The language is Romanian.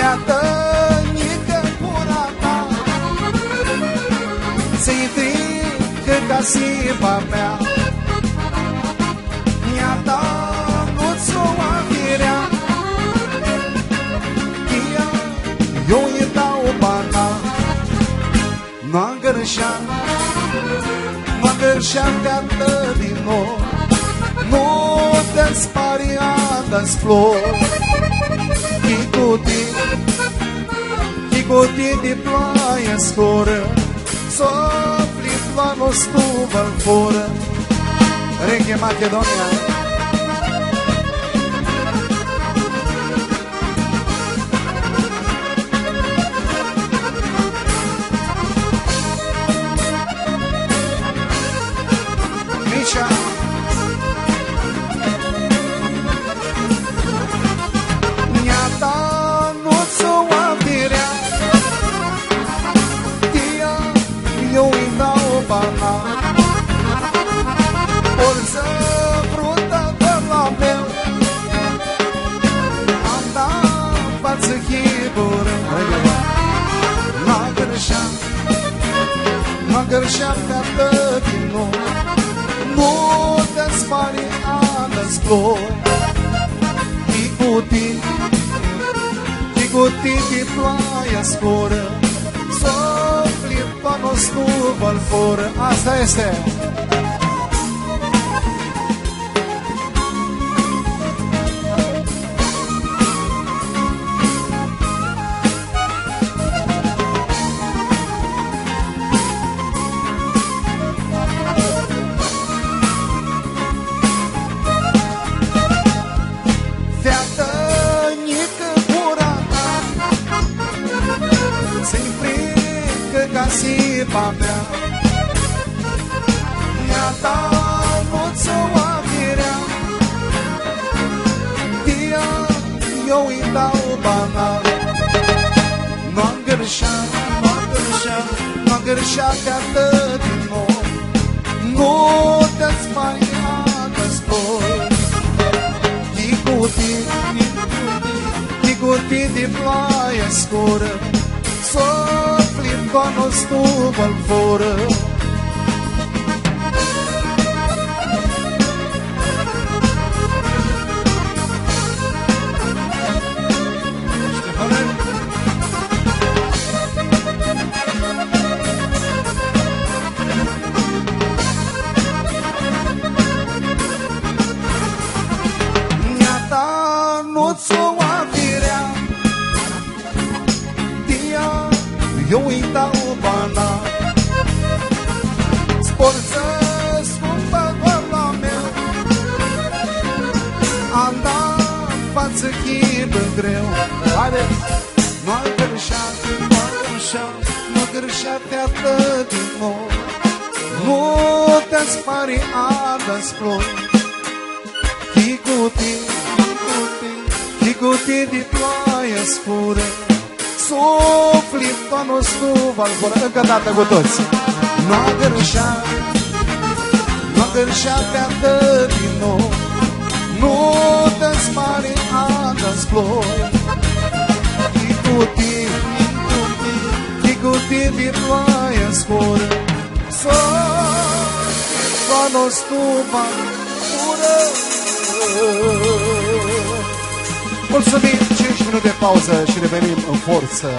Featănică gura ta, ți-i frică ca sipa mea. Mi-a dat nu-ți o avirea, tia, eu îi dau bana. Nu-a gărșea feată din nou, nu te spariată-ți flori. Chicutii de ploaie scoră, sopli planul stuvă-l fură. Reghe Macedonia. Mișa. Eu îi dau bana, porță frută de la meu, am dat față chiburi. N-a gărșea feată din nou, nu te spari adă-ți flori. Chicutii de ploaie scoră, panos stuvă-l fură. Asta este. Featănică gura ta, ți-i frică ca sipa mea. Mi-a dat nu-ți o avirea, tia, eu îi dau bana. Nu-a gărșea feată din nou, nu te-ți spariată-ți flori. Chicutii de ploaie scură, sopli planul stuvă-l fură. Mi-a dat nu-ți o avirea, tia, eu îi dau bana. Sporță scumpă doar la meu, am dat față chibă greu. Haideți! Nu-a gărșea feată din nou, nu te spari adă-ți flori. Chicutii de ploaie scură, sufli tonul stuvă-l fură. Încă o dată cu toți. Nu-a gărșea feată din nou, nu te spari adă-ți flori. Chicutii de ploaie scură, tonul stuvă-l fură. Mulțumim, 5 minute de pauză și revenim în forță.